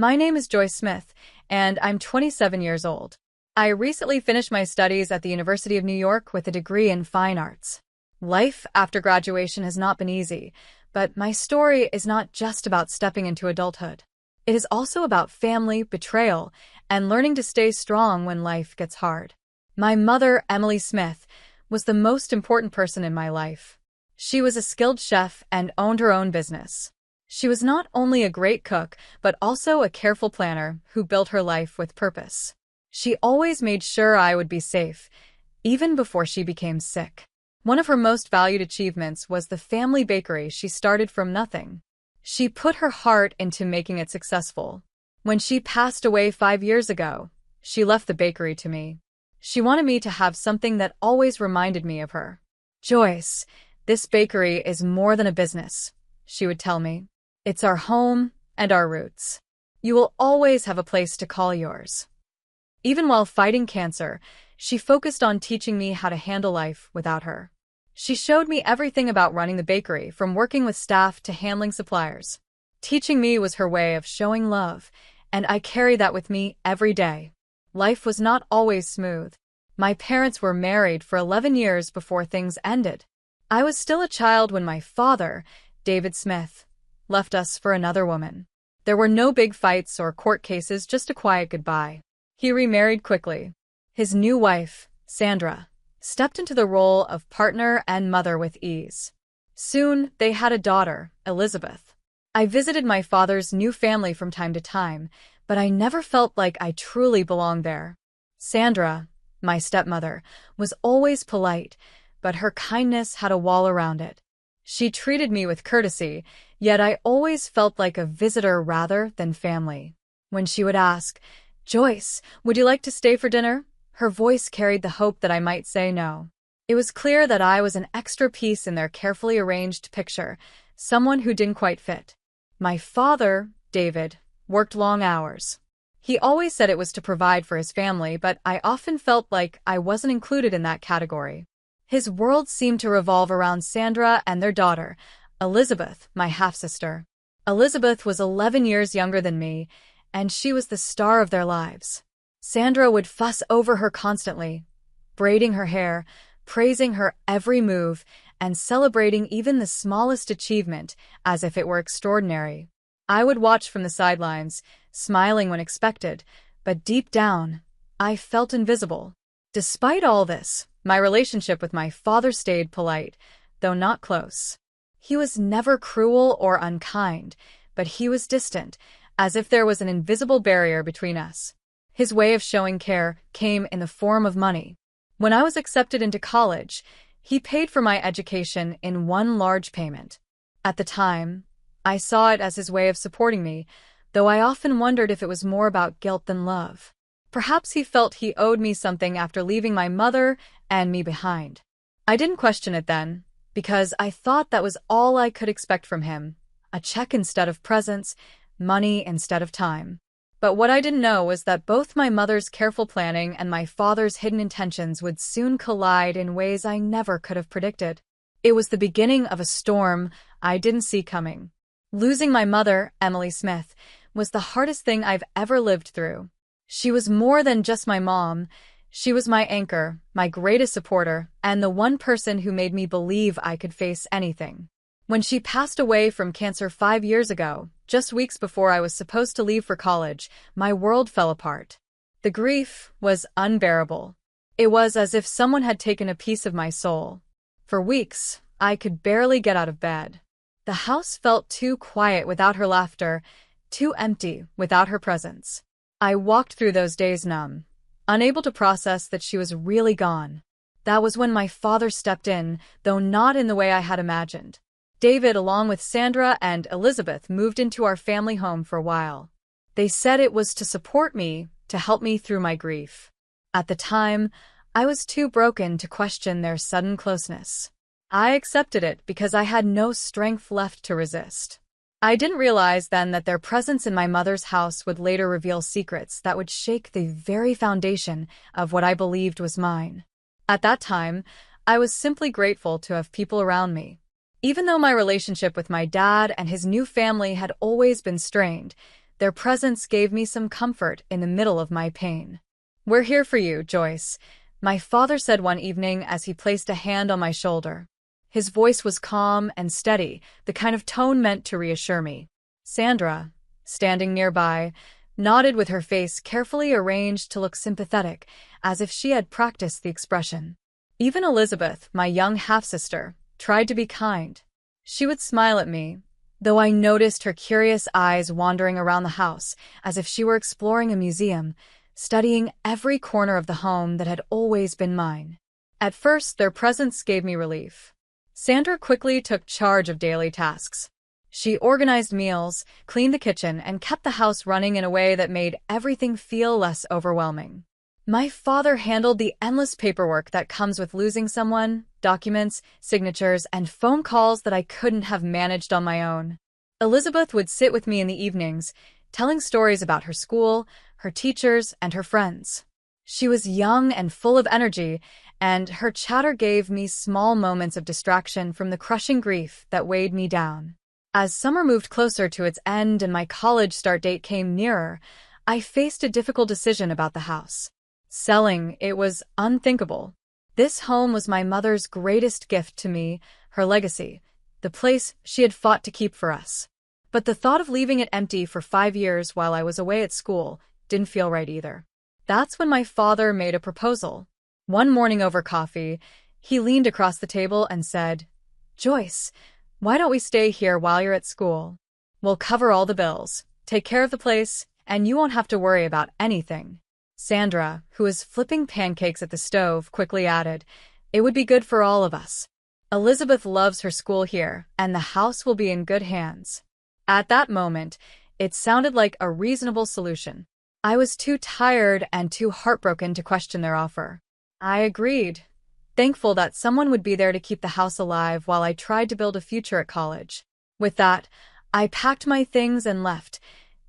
My name is Joyce Smith, and I'm 27 years old. I recently finished my studies at the University of New York with a degree in fine arts. Life after graduation has not been easy, but my story is not just about stepping into adulthood. It is also about family, betrayal, and learning to stay strong when life gets hard. My mother, Emily Smith, was the most important person in my life. She was a skilled chef and owned her own business. She was not only a great cook, but also a careful planner who built her life with purpose. She always made sure I would be safe, even before she became sick. One of her most valued achievements was the family bakery she started from nothing. She put her heart into making it successful. When she passed away 5 years ago, she left the bakery to me. She wanted me to have something that always reminded me of her. "Joyce, this bakery is more than a business," she would tell me. "It's our home and our roots. You will always have a place to call yours." Even while fighting cancer, she focused on teaching me how to handle life without her. She showed me everything about running the bakery, from working with staff to handling suppliers. Teaching me was her way of showing love, and I carry that with me every day. Life was not always smooth. My parents were married for 11 years before things ended. I was still a child when my father, David Smith, left us for another woman. There were no big fights or court cases, just a quiet goodbye. He remarried quickly. His new wife, Sandra, stepped into the role of partner and mother with ease. Soon, they had a daughter, Elizabeth. I visited my father's new family from time to time, but I never felt like I truly belonged there. Sandra, my stepmother, was always polite, but her kindness had a wall around it. She treated me with courtesy, yet I always felt like a visitor rather than family. When she would ask, "Joyce, would you like to stay for dinner?" her voice carried the hope that I might say no. It was clear that I was an extra piece in their carefully arranged picture, someone who didn't quite fit. My father, David, worked long hours. He always said it was to provide for his family, but I often felt like I wasn't included in that category. His world seemed to revolve around Sandra and their daughter, Elizabeth, my half-sister. Elizabeth was 11 years younger than me, and she was the star of their lives. Sandra would fuss over her constantly, braiding her hair, praising her every move, and celebrating even the smallest achievement as if it were extraordinary. I would watch from the sidelines, smiling when expected, but deep down, I felt invisible. Despite all this, my relationship with my father stayed polite, though not close. He was never cruel or unkind, but he was distant, as if there was an invisible barrier between us. His way of showing care came in the form of money. When I was accepted into college, he paid for my education in one large payment. At the time, I saw it as his way of supporting me, though I often wondered if it was more about guilt than love. Perhaps he felt he owed me something after leaving my mother and me behind. I didn't question it then, because I thought that was all I could expect from him, a check instead of presents, money instead of time. But what I didn't know was that both my mother's careful planning and my father's hidden intentions would soon collide in ways I never could have predicted. It was the beginning of a storm I didn't see coming. Losing my mother, Emily Smith, was the hardest thing I've ever lived through. She was more than just my mom. She was my anchor, my greatest supporter, and the one person who made me believe I could face anything. When she passed away from cancer 5 years ago, just weeks before I was supposed to leave for college, my world fell apart. The grief was unbearable. It was as if someone had taken a piece of my soul. For weeks, I could barely get out of bed. The house felt too quiet without her laughter, too empty without her presence. I walked through those days numb, unable to process that she was really gone. That was when my father stepped in, though not in the way I had imagined. David, along with Sandra and Elizabeth, moved into our family home for a while. They said it was to support me, to help me through my grief. At the time, I was too broken to question their sudden closeness. I accepted it because I had no strength left to resist. I didn't realize then that their presence in my mother's house would later reveal secrets that would shake the very foundation of what I believed was mine. At that time, I was simply grateful to have people around me. Even though my relationship with my dad and his new family had always been strained, Their presence gave me some comfort in the middle of my pain. "We're here for you, Joyce," my father said one evening as he placed a hand on my shoulder. His voice was calm and steady, the kind of tone meant to reassure me. Sandra, standing nearby, nodded with her face carefully arranged to look sympathetic, as if she had practiced the expression. Even Elizabeth, my young half-sister, tried to be kind. She would smile at me, though I noticed her curious eyes wandering around the house, as if she were exploring a museum, studying every corner of the home that had always been mine. At first, their presence gave me relief. Sandra quickly took charge of daily tasks. She organized meals, cleaned the kitchen, and kept the house running in a way that made everything feel less overwhelming. My father handled the endless paperwork that comes with losing someone, documents, signatures, and phone calls that I couldn't have managed on my own. Elizabeth would sit with me in the evenings, telling stories about her school, her teachers, and her friends. She was young and full of energy, and her chatter gave me small moments of distraction from the crushing grief that weighed me down. As summer moved closer to its end and my college start date came nearer, I faced a difficult decision about the house. Selling it was unthinkable. This home was my mother's greatest gift to me, her legacy, the place she had fought to keep for us. But the thought of leaving it empty for 5 years while I was away at school didn't feel right either. That's when my father made a proposal. One morning over coffee, he leaned across the table and said, "Joyce, why don't we stay here while you're at school? We'll cover all the bills, take care of the place, and you won't have to worry about anything." Sandra, who was flipping pancakes at the stove, quickly added, "It would be good for all of us. Elizabeth loves her school here, and the house will be in good hands." At that moment, it sounded like a reasonable solution. I was too tired and too heartbroken to question their offer. I agreed, thankful that someone would be there to keep the house alive while I tried to build a future at college. With that, I packed my things and left,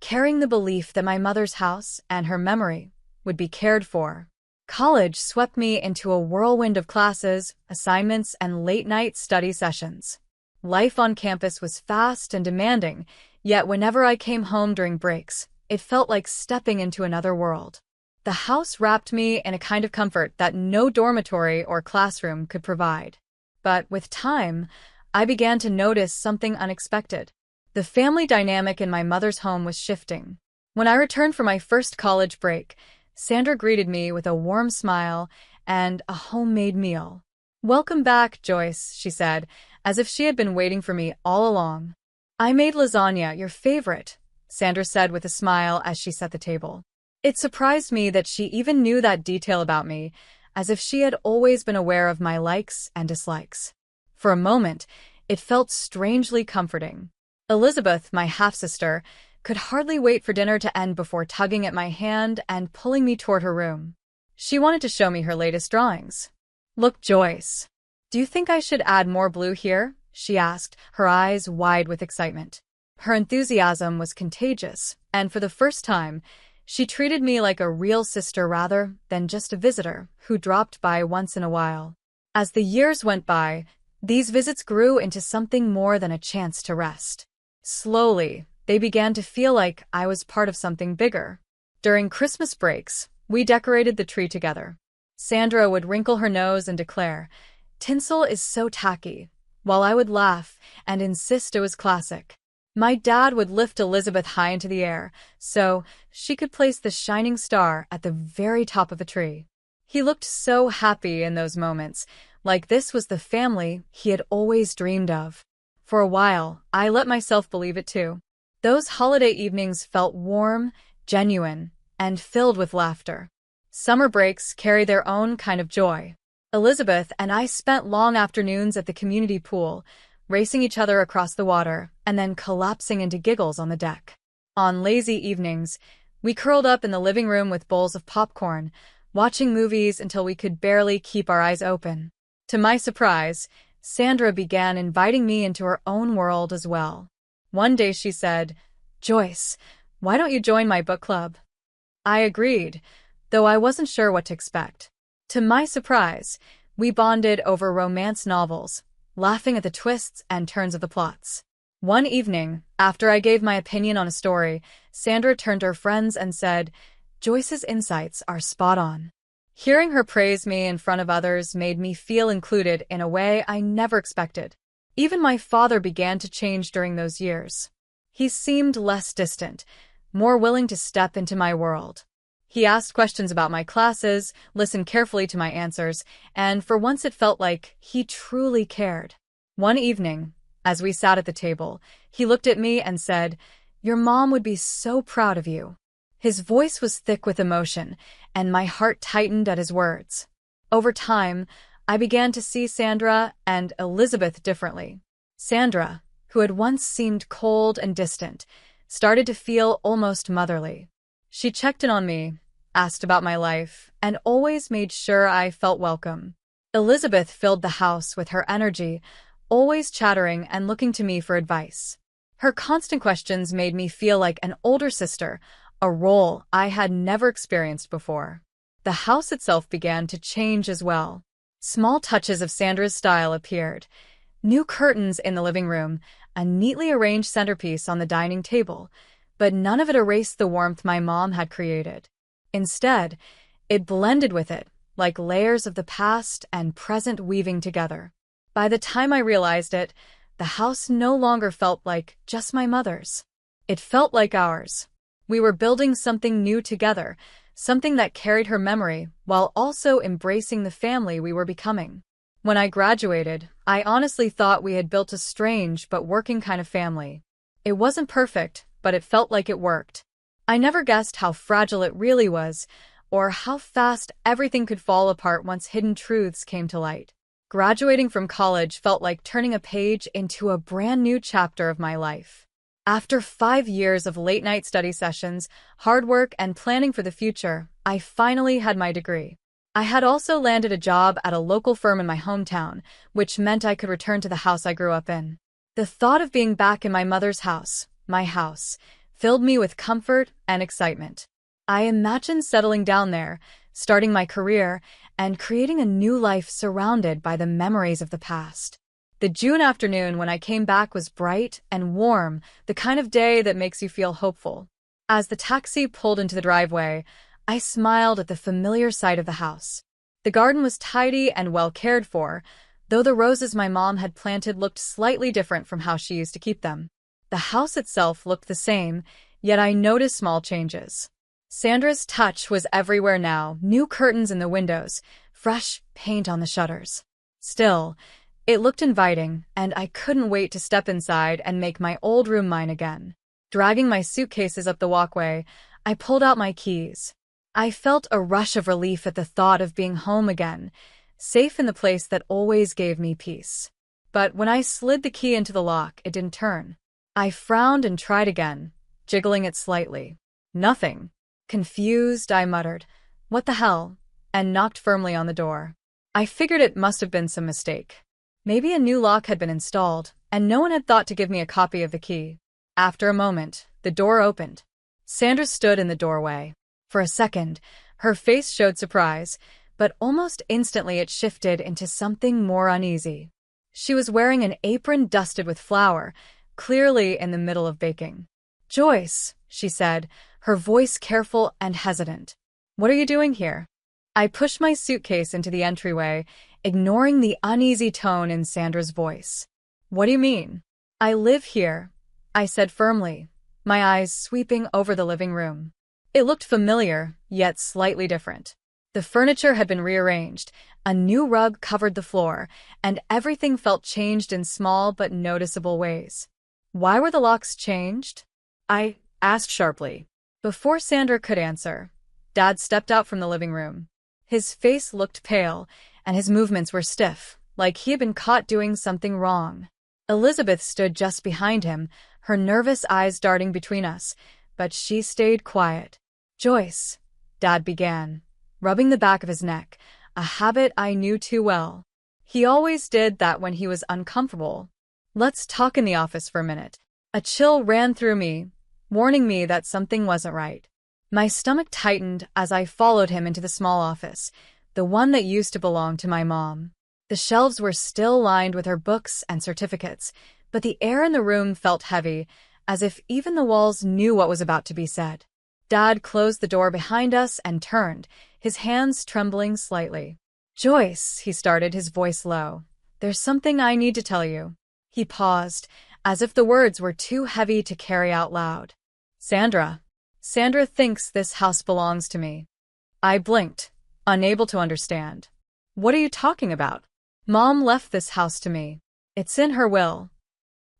carrying the belief that my mother's house and her memory would be cared for. College swept me into a whirlwind of classes, assignments, and late-night study sessions. Life on campus was fast and demanding, yet whenever I came home during breaks, it felt like stepping into another world. The house wrapped me in a kind of comfort that no dormitory or classroom could provide. But with time, I began to notice something unexpected. The family dynamic in my mother's home was shifting. When I returned for my first college break, Sandra greeted me with a warm smile and a homemade meal. "Welcome back, Joyce," she said, as if she had been waiting for me all along. "I made lasagna, your favorite," Sandra said with a smile as she set the table. It surprised me that she even knew that detail about me, as if she had always been aware of my likes and dislikes. For a moment, it felt strangely comforting. Elizabeth, my half-sister, could hardly wait for dinner to end before tugging at my hand and pulling me toward her room. She wanted to show me her latest drawings. "Look, Joyce, do you think I should add more blue here?" she asked, her eyes wide with excitement. Her enthusiasm was contagious, and for the first time, she treated me like a real sister rather than just a visitor who dropped by once in a while. As the years went by, these visits grew into something more than a chance to rest. Slowly, they began to feel like I was part of something bigger. During Christmas breaks, we decorated the tree together. Sandra would wrinkle her nose and declare, "Tinsel is so tacky," while I would laugh and insist it was classic. My dad would lift Elizabeth high into the air, so she could place the shining star at the very top of the tree. He looked so happy in those moments, like this was the family he had always dreamed of. For a while, I let myself believe it too. Those holiday evenings felt warm, genuine, and filled with laughter. Summer breaks carry their own kind of joy. Elizabeth and I spent long afternoons at the community pool, racing each other across the water, and then collapsing into giggles on the deck. On lazy evenings, we curled up in the living room with bowls of popcorn, watching movies until we could barely keep our eyes open. To my surprise, Sandra began inviting me into her own world as well. One day she said, "Joyce, why don't you join my book club?" I agreed, though I wasn't sure what to expect. To my surprise, we bonded over romance novels, laughing at the twists and turns of the plots. One evening, after I gave my opinion on a story, Sandra turned to her friends and said, "Joyce's insights are spot on." Hearing her praise me in front of others made me feel included in a way I never expected. Even my father began to change during those years. He seemed less distant, more willing to step into my world. He asked questions about my classes, listened carefully to my answers, and for once it felt like he truly cared. One evening, as we sat at the table, he looked at me and said, "Your mom would be so proud of you." His voice was thick with emotion, and my heart tightened at his words. Over time, I began to see Sandra and Elizabeth differently. Sandra, who had once seemed cold and distant, started to feel almost motherly. She checked in on me, asked about my life, and always made sure I felt welcome. Elizabeth filled the house with her energy, always chattering and looking to me for advice. Her constant questions made me feel like an older sister, a role I had never experienced before. The house itself began to change as well. Small touches of Sandra's style appeared. New curtains in the living room, a neatly arranged centerpiece on the dining table, but none of it erased the warmth my mom had created. Instead, it blended with it, like layers of the past and present weaving together. By the time I realized it, the house no longer felt like just my mother's. It felt like ours. We were building something new together, something that carried her memory while also embracing the family we were becoming. When I graduated, I honestly thought we had built a strange but working kind of family. It wasn't perfect, but it felt like it worked. I never guessed how fragile it really was, or how fast everything could fall apart once hidden truths came to light. Graduating from college felt like turning a page into a brand new chapter of my life. After 5 years of late-night study sessions, hard work, and planning for the future, I finally had my degree. I had also landed a job at a local firm in my hometown, which meant I could return to the house I grew up in. The thought of being back in my mother's house, my house, filled me with comfort and excitement. I imagined settling down there, starting my career, and creating a new life surrounded by the memories of the past. The June afternoon when I came back was bright and warm, the kind of day that makes you feel hopeful. As the taxi pulled into the driveway, I smiled at the familiar sight of the house. The garden was tidy and well cared for, though the roses my mom had planted looked slightly different from how she used to keep them. The house itself looked the same, yet I noticed small changes. Sandra's touch was everywhere now, new curtains in the windows, fresh paint on the shutters. Still, it looked inviting, and I couldn't wait to step inside and make my old room mine again. Dragging my suitcases up the walkway, I pulled out my keys. I felt a rush of relief at the thought of being home again, safe in the place that always gave me peace. But when I slid the key into the lock, it didn't turn. I frowned and tried again, jiggling it slightly. Nothing. Confused, I muttered, "What the hell?" and knocked firmly on the door. I figured it must have been some mistake. Maybe a new lock had been installed, and no one had thought to give me a copy of the key. After a moment, the door opened. Sandra stood in the doorway. For a second, her face showed surprise, but almost instantly it shifted into something more uneasy. She was wearing an apron dusted with flour, clearly in the middle of baking. "Joyce," she said, her voice careful and hesitant. "What are you doing here?" I pushed my suitcase into the entryway, ignoring the uneasy tone in Sandra's voice. "What do you mean?" "I live here," I said firmly, my eyes sweeping over the living room. It looked familiar, yet slightly different. The furniture had been rearranged, a new rug covered the floor, and everything felt changed in small but noticeable ways. "Why were the locks changed?" I asked sharply. Before Sandra could answer, Dad stepped out from the living room. His face looked pale, and his movements were stiff, like he had been caught doing something wrong. Elizabeth stood just behind him, her nervous eyes darting between us, but she stayed quiet. "Joyce," Dad began, rubbing the back of his neck, a habit I knew too well. He always did that when he was uncomfortable. "Let's talk in the office for a minute." A chill ran through me, warning me that something wasn't right. My stomach tightened as I followed him into the small office, the one that used to belong to my mom. The shelves were still lined with her books and certificates, but the air in the room felt heavy, as if even the walls knew what was about to be said. Dad closed the door behind us and turned, his hands trembling slightly. "Joyce," he started, his voice low. "There's something I need to tell you." He paused, as if the words were too heavy to carry out loud. "Sandra. Sandra thinks this house belongs to me." I blinked, unable to understand. "What are you talking about?" "Mom left this house to me. It's in her will."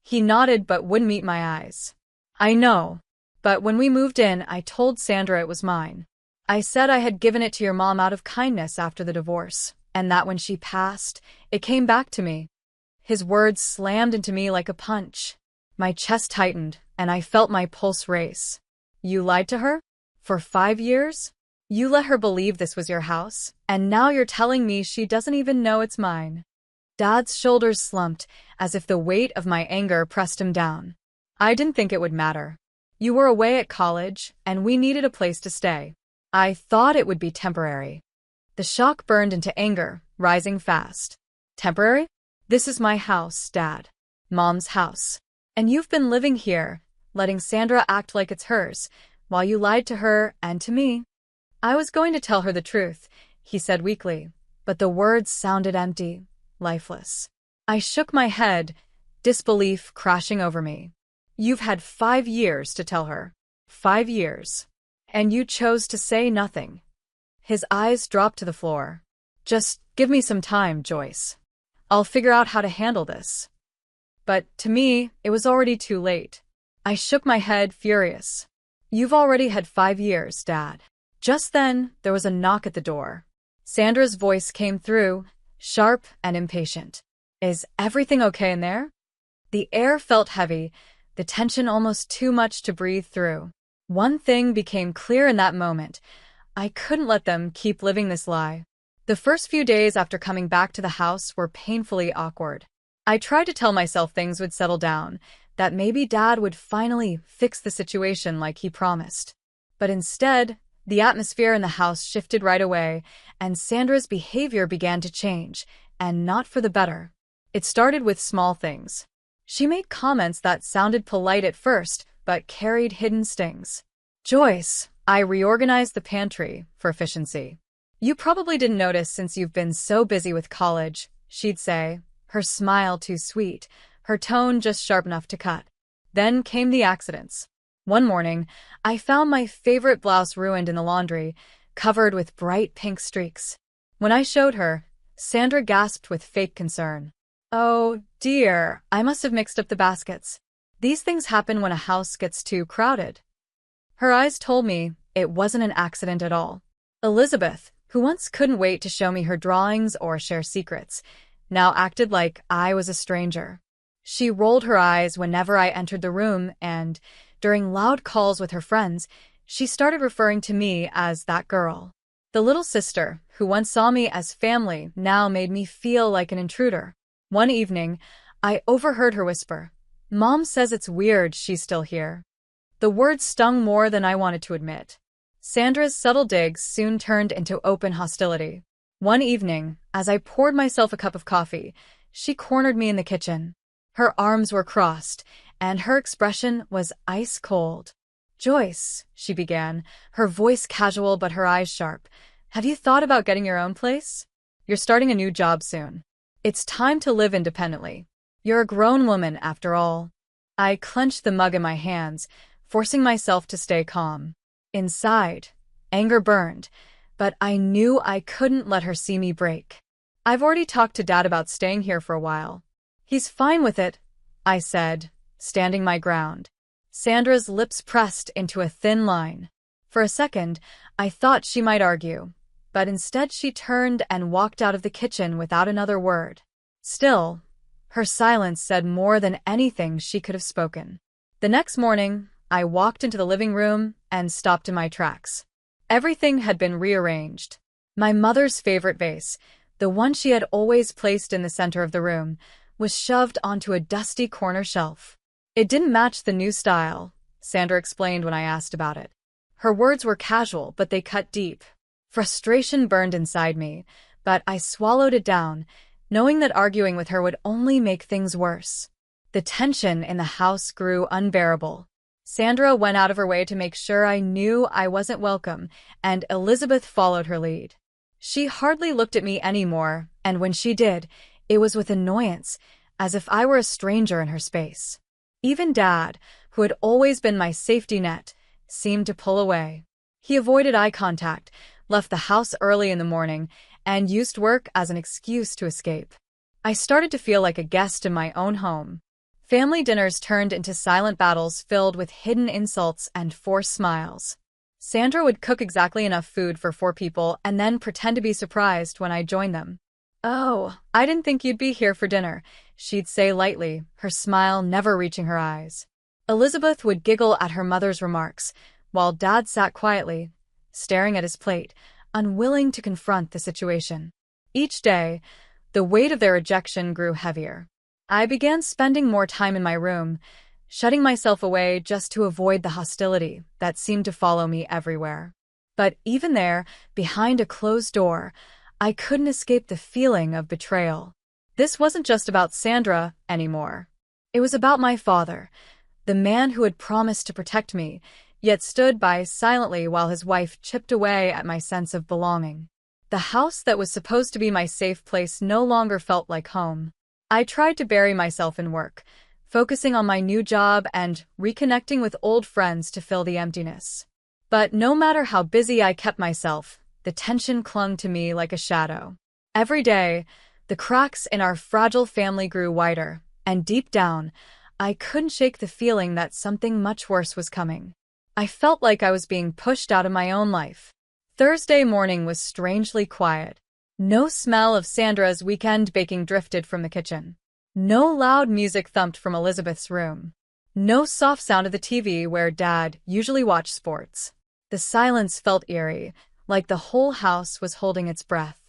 He nodded but wouldn't meet my eyes. "I know. But when we moved in, I told Sandra it was mine. I said I had given it to your mom out of kindness after the divorce, and that when she passed, it came back to me." His words slammed into me like a punch. My chest tightened, and I felt my pulse race. "You lied to her? For 5 years? You let her believe this was your house, and now you're telling me she doesn't even know it's mine?" Dad's shoulders slumped, as if the weight of my anger pressed him down. "I didn't think it would matter. You were away at college, and we needed a place to stay. I thought it would be temporary." The shock burned into anger, rising fast. "Temporary? This is my house, Dad. Mom's house. And you've been living here, letting Sandra act like it's hers, while you lied to her and to me." "I was going to tell her the truth," he said weakly, but the words sounded empty, lifeless. I shook my head, disbelief crashing over me. "You've had 5 years to tell her. 5 years. And you chose to say nothing." His eyes dropped to the floor. "Just give me some time, Joyce. I'll figure out how to handle this." But to me, it was already too late. I shook my head, furious. "You've already had 5 years, Dad." Just then, there was a knock at the door. Sandra's voice came through, sharp and impatient. "Is everything okay in there?" The air felt heavy, the tension almost too much to breathe through. One thing became clear in that moment. I couldn't let them keep living this lie. The first few days after coming back to the house were painfully awkward. I tried to tell myself things would settle down, that maybe Dad would finally fix the situation like he promised. But instead, the atmosphere in the house shifted right away, and Sandra's behavior began to change, and not for the better. It started with small things. She made comments that sounded polite at first, but carried hidden stings. "Joyce, I reorganized the pantry for efficiency. You probably didn't notice since you've been so busy with college," she'd say, her smile too sweet, her tone just sharp enough to cut. Then came the accidents. One morning, I found my favorite blouse ruined in the laundry, covered with bright pink streaks. When I showed her, Sandra gasped with fake concern. "Oh, dear, I must have mixed up the baskets. These things happen when a house gets too crowded." Her eyes told me it wasn't an accident at all. Elizabeth, who once couldn't wait to show me her drawings or share secrets, now acted like I was a stranger. She rolled her eyes whenever I entered the room, and, during loud calls with her friends, she started referring to me as that girl. The little sister, who once saw me as family, now made me feel like an intruder. One evening, I overheard her whisper, "Mom says it's weird she's still here." The words stung more than I wanted to admit. Sandra's subtle digs soon turned into open hostility. One evening, as I poured myself a cup of coffee, she cornered me in the kitchen. Her arms were crossed, and her expression was ice cold. "Joyce," she began, her voice casual but her eyes sharp, "have you thought about getting your own place? You're starting a new job soon. It's time to live independently. You're a grown woman, after all." I clenched the mug in my hands, forcing myself to stay calm. Inside, anger burned, but I knew I couldn't let her see me break. "I've already talked to Dad about staying here for a while. He's fine with it," I said, standing my ground. Sandra's lips pressed into a thin line. For a second, I thought she might argue, but instead she turned and walked out of the kitchen without another word. Still, her silence said more than anything she could have spoken. The next morning, I walked into the living room and stopped in my tracks. Everything had been rearranged. My mother's favorite vase, the one she had always placed in the center of the room, was shoved onto a dusty corner shelf. It didn't match the new style, Sandra explained when I asked about it. Her words were casual, but they cut deep. Frustration burned inside me, but I swallowed it down, knowing that arguing with her would only make things worse. The tension in the house grew unbearable. Sandra went out of her way to make sure I knew I wasn't welcome, and Elizabeth followed her lead. She hardly looked at me anymore, and when she did, it was with annoyance, as if I were a stranger in her space. Even Dad, who had always been my safety net, seemed to pull away. He avoided eye contact, left the house early in the morning, and used work as an excuse to escape. I started to feel like a guest in my own home. Family dinners turned into silent battles filled with hidden insults and forced smiles. Sandra would cook exactly enough food for 4 people and then pretend to be surprised when I joined them. "Oh, I didn't think you'd be here for dinner," she'd say lightly, her smile never reaching her eyes. Elizabeth would giggle at her mother's remarks, while Dad sat quietly, staring at his plate, unwilling to confront the situation. Each day, the weight of their rejection grew heavier. I began spending more time in my room, shutting myself away just to avoid the hostility that seemed to follow me everywhere. But even there, behind a closed door, I couldn't escape the feeling of betrayal. This wasn't just about Sandra anymore. It was about my father, the man who had promised to protect me, yet stood by silently while his wife chipped away at my sense of belonging. The house that was supposed to be my safe place no longer felt like home. I tried to bury myself in work, focusing on my new job and reconnecting with old friends to fill the emptiness. But no matter how busy I kept myself, the tension clung to me like a shadow. Every day, the cracks in our fragile family grew wider, and deep down, I couldn't shake the feeling that something much worse was coming. I felt like I was being pushed out of my own life. Thursday morning was strangely quiet. No smell of Sandra's weekend baking drifted from the kitchen. No loud music thumped from Elizabeth's room. No soft sound of the TV where Dad usually watched sports. The silence felt eerie, like the whole house was holding its breath.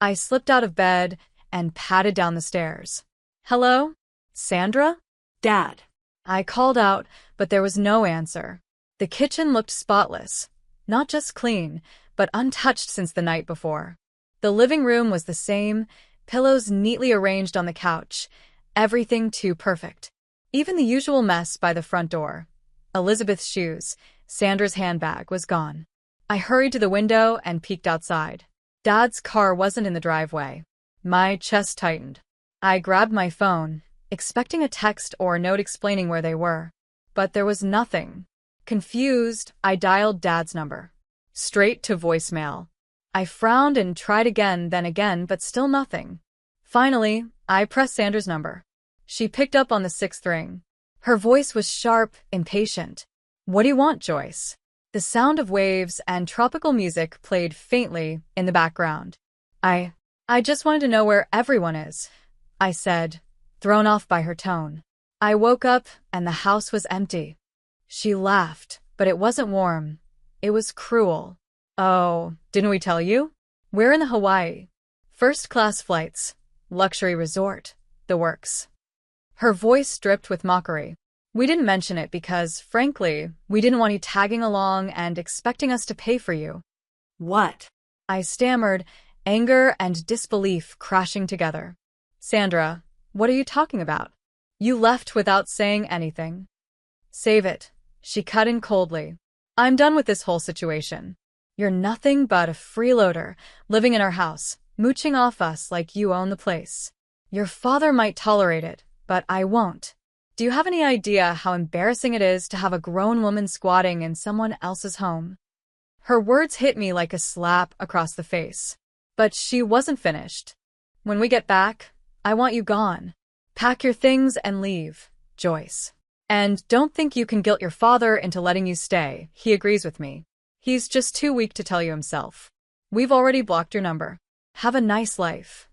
I slipped out of bed and padded down the stairs. "Hello? Sandra?" "Dad." I called out, but there was no answer. The kitchen looked spotless, not just clean, but untouched since the night before. The living room was the same, pillows neatly arranged on the couch, everything too perfect. Even the usual mess by the front door. Elizabeth's shoes, Sandra's handbag, was gone. I hurried to the window and peeked outside. Dad's car wasn't in the driveway. My chest tightened. I grabbed my phone, expecting a text or a note explaining where they were. But there was nothing. Confused, I dialed Dad's number. Straight to voicemail. I frowned and tried again, then again, but still nothing. Finally, I pressed Sandra's number. She picked up on the 6th ring. Her voice was sharp, impatient. "What do you want, Joyce?" The sound of waves and tropical music played faintly in the background. I just wanted to know where everyone is," I said, thrown off by her tone. I woke up and the house was empty. She laughed, but it wasn't warm. It was cruel. "Oh, didn't we tell you? We're in the Hawaii. First-class flights, luxury resort, the works." Her voice dripped with mockery. "We didn't mention it because, frankly, we didn't want you tagging along and expecting us to pay for you." "What?" I stammered, anger and disbelief crashing together. "Sandra, what are you talking about? You left without saying anything." "Save it," she cut in coldly. "I'm done with this whole situation. You're nothing but a freeloader, living in our house, mooching off us like you own the place. Your father might tolerate it, but I won't. Do you have any idea how embarrassing it is to have a grown woman squatting in someone else's home?" Her words hit me like a slap across the face. But she wasn't finished. "When we get back, I want you gone. Pack your things and leave, Joyce. And don't think you can guilt your father into letting you stay. He agrees with me. He's just too weak to tell you himself. We've already blocked your number. Have a nice life."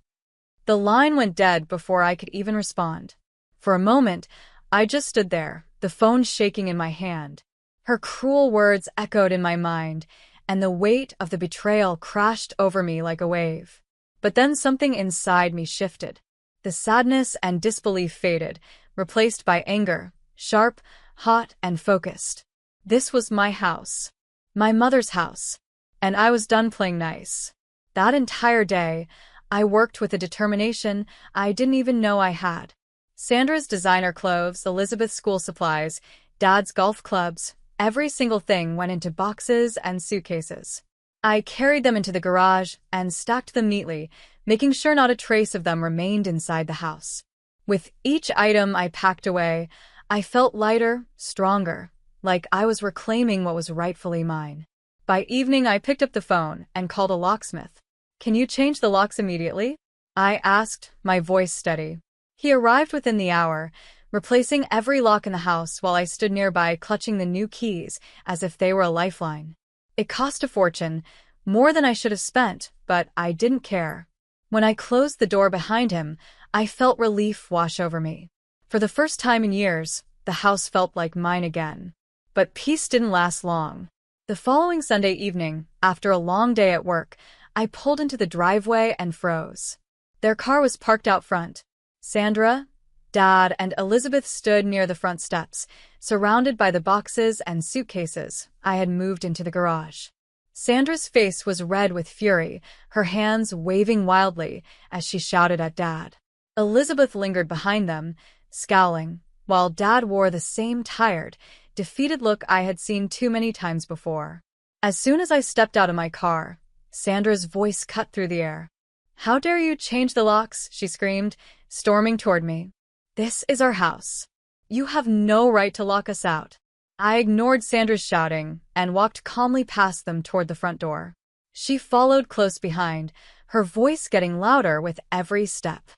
The line went dead before I could even respond. For a moment, I just stood there, the phone shaking in my hand. Her cruel words echoed in my mind, and the weight of the betrayal crashed over me like a wave. But then something inside me shifted. The sadness and disbelief faded, replaced by anger, sharp, hot, and focused. This was my house. My mother's house. And I was done playing nice. That entire day, I worked with a determination I didn't even know I had. Sandra's designer clothes, Elizabeth's school supplies, Dad's golf clubs, every single thing went into boxes and suitcases. I carried them into the garage and stacked them neatly, making sure not a trace of them remained inside the house. With each item I packed away, I felt lighter, stronger, like I was reclaiming what was rightfully mine. By evening, I picked up the phone and called a locksmith. "Can you change the locks immediately?" I asked, my voice steady. He arrived within the hour, replacing every lock in the house while I stood nearby clutching the new keys as if they were a lifeline. It cost a fortune, more than I should have spent, but I didn't care. When I closed the door behind him, I felt relief wash over me. For the first time in years, the house felt like mine again. But peace didn't last long. The following Sunday evening, after a long day at work, I pulled into the driveway and froze. Their car was parked out front. Sandra, Dad, and Elizabeth stood near the front steps, surrounded by the boxes and suitcases I had moved into the garage. Sandra's face was red with fury, her hands waving wildly as she shouted at Dad. Elizabeth lingered behind them, scowling, while Dad wore the same tired, defeated look I had seen too many times before. As soon as I stepped out of my car, Sandra's voice cut through the air. "How dare you change the locks?" she screamed, storming toward me. "This is our house. You have no right to lock us out." I ignored Sandra's shouting and walked calmly past them toward the front door. She followed close behind, her voice getting louder with every step.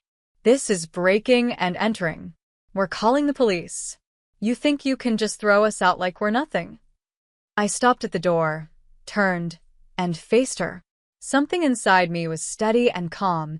"This is breaking and entering. We're calling the police. You think you can just throw us out like we're nothing?" I stopped at the door, turned, and faced her. Something inside me was steady and calm,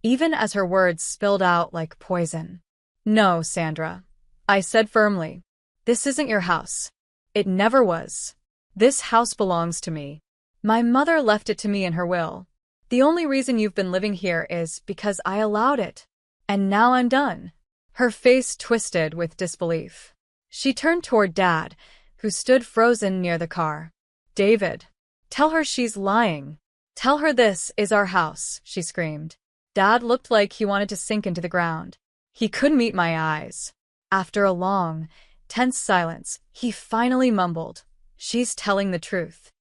even as her words spilled out like poison. "No, Sandra," I said firmly. "This isn't your house. It never was. This house belongs to me. My mother left it to me in her will. The only reason you've been living here is because I allowed it. And now I'm done." Her face twisted with disbelief. She turned toward Dad, who stood frozen near the car. "David, tell her she's lying. Tell her this is our house," she screamed. Dad looked like he wanted to sink into the ground. He couldn't meet my eyes. After a long, tense silence, he finally mumbled, "She's telling the truth."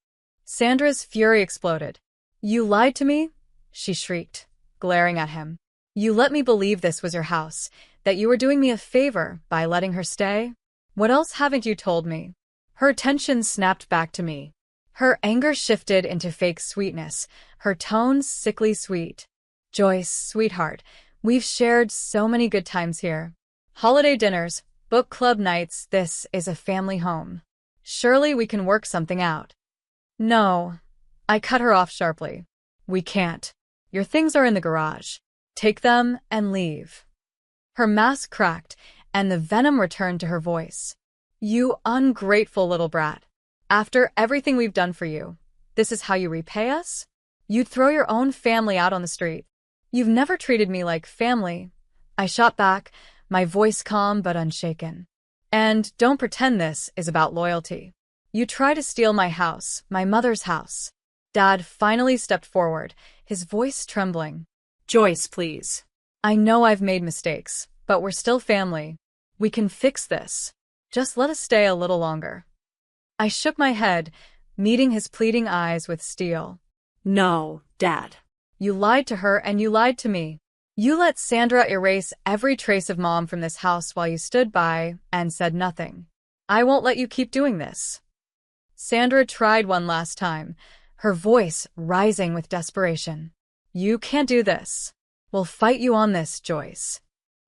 Sandra's fury exploded. "You lied to me?" she shrieked, glaring at him. "You let me believe this was your house, that you were doing me a favor by letting her stay? What else haven't you told me?" Her attention snapped back to me. Her anger shifted into fake sweetness, her tone sickly sweet. "Joyce, sweetheart, we've shared so many good times here. Holiday dinners, book club nights, this is a family home. Surely we can work something out." "No," I cut her off sharply. "We can't. Your things are in the garage. Take them and leave." Her mask cracked, and the venom returned to her voice. "You ungrateful little brat. After everything we've done for you, this is how you repay us? You'd throw your own family out on the street. You've never treated me like family." I shot back, my voice calm but unshaken. "And don't pretend this is about loyalty. You try to steal my house, my mother's house." Dad finally stepped forward, his voice trembling. "Joyce, please. "I know I've made mistakes, but we're still family. We can fix this. Just let us stay a little longer." I shook my head, meeting his pleading eyes with steel. "No, Dad." "You lied to her and you lied to me. You let Sandra erase every trace of Mom from this house while you stood by and said nothing. I won't let you keep doing this." Sandra tried one last time, her voice rising with desperation. "You can't do this. We'll fight you on this, Joyce."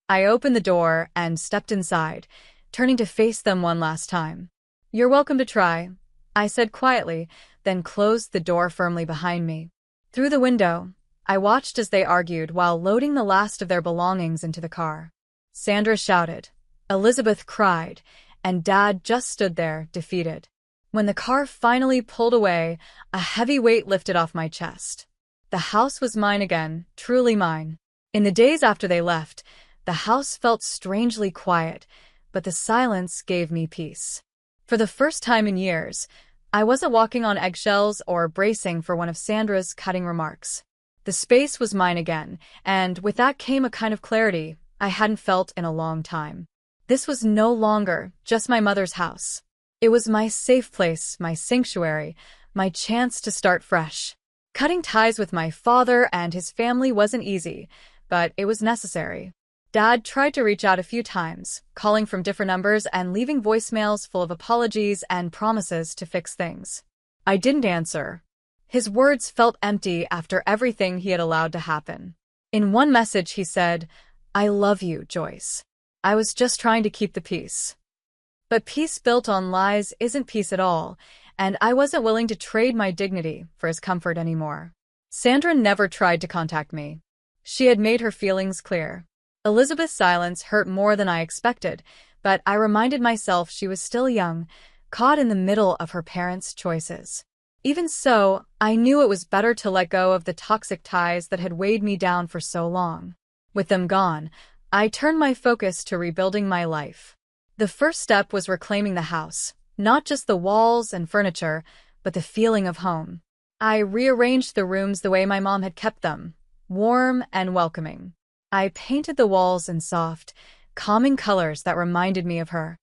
I opened the door and stepped inside, turning to face them one last time. "You're welcome to try," I said quietly, then closed the door firmly behind me. Through the window, I watched as they argued while loading the last of their belongings into the car. Sandra shouted, Elizabeth cried, and Dad just stood there, defeated. When the car finally pulled away, a heavy weight lifted off my chest. The house was mine again, truly mine. In the days after they left, the house felt strangely quiet, but the silence gave me peace. For the first time in years, I wasn't walking on eggshells or bracing for one of Sandra's cutting remarks. The space was mine again, and with that came a kind of clarity I hadn't felt in a long time. This was no longer just my mother's house. It was my safe place, my sanctuary, my chance to start fresh. Cutting ties with my father and his family wasn't easy, but it was necessary. Dad tried to reach out a few times, calling from different numbers and leaving voicemails full of apologies and promises to fix things. I didn't answer. His words felt empty after everything he had allowed to happen. In one message he said, "I love you, Joyce. I was just trying to keep the peace." But peace built on lies isn't peace at all, and I wasn't willing to trade my dignity for his comfort anymore. Sandra never tried to contact me. She had made her feelings clear. Elizabeth's silence hurt more than I expected, but I reminded myself she was still young, caught in the middle of her parents' choices. Even so, I knew it was better to let go of the toxic ties that had weighed me down for so long. With them gone, I turned my focus to rebuilding my life. The first step was reclaiming the house, not just the walls and furniture, but the feeling of home. I rearranged the rooms the way my mom had kept them, warm and welcoming. I painted the walls in soft, calming colors that reminded me of her.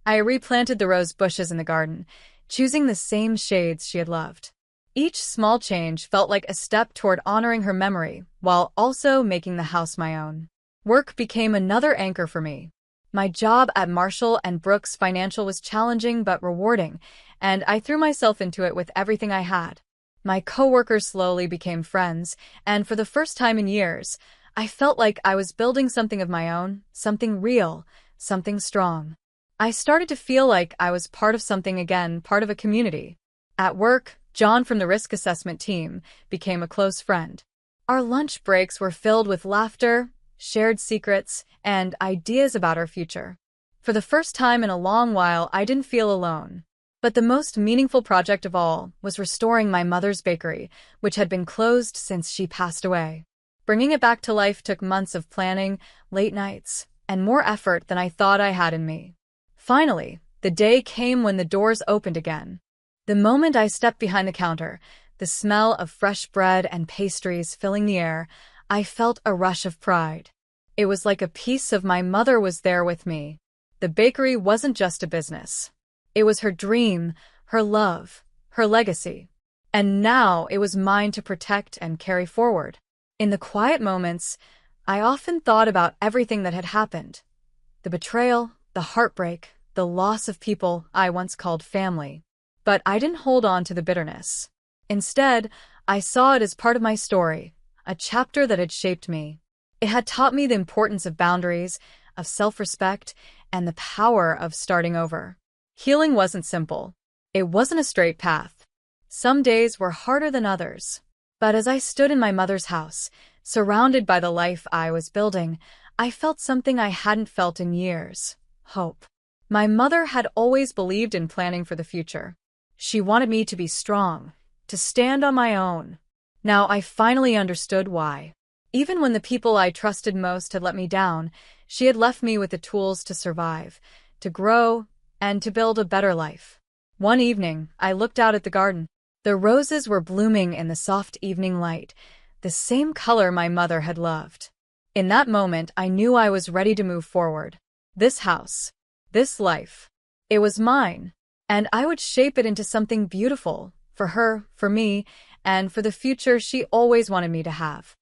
I replanted the rose bushes in the garden, choosing the same shades she had loved. Each small change felt like a step toward honoring her memory, while also making the house my own. Work became another anchor for me. My job at Marshall & Brooks Financial was challenging but rewarding, and I threw myself into it with everything I had. My coworkers slowly became friends, and for the first time in years, I felt like I was building something of my own, something real, something strong. I started to feel like I was part of something again, part of a community. At work, John from the risk assessment team became a close friend. Our lunch breaks were filled with laughter, shared secrets, and ideas about our future. For the first time in a long while, I didn't feel alone. But the most meaningful project of all was restoring my mother's bakery, which had been closed since she passed away. Bringing it back to life took months of planning, late nights, and more effort than I thought I had in me. Finally, the day came when the doors opened again. The moment I stepped behind the counter, the smell of fresh bread and pastries filling the air, I felt a rush of pride. It was like a piece of my mother was there with me. The bakery wasn't just a business. It was her dream, her love, her legacy. And now it was mine to protect and carry forward. In the quiet moments, I often thought about everything that had happened. The betrayal, the heartbreak, the loss of people I once called family. But I didn't hold on to the bitterness. Instead, I saw it as part of my story, a chapter that had shaped me. It had taught me the importance of boundaries, of self-respect, and the power of starting over. Healing wasn't simple. It wasn't a straight path. Some days were harder than others. But as I stood in my mother's house, surrounded by the life I was building, I felt something I hadn't felt in years: hope. My mother had always believed in planning for the future. She wanted me to be strong, to stand on my own. Now I finally understood why. Even when the people I trusted most had let me down, she had left me with the tools to survive, to grow, and to build a better life. One evening, I looked out at the garden. The roses were blooming in the soft evening light, the same color my mother had loved. In that moment, I knew I was ready to move forward. This house, this life, it was mine, and I would shape it into something beautiful, for her, for me, and for the future she always wanted me to have.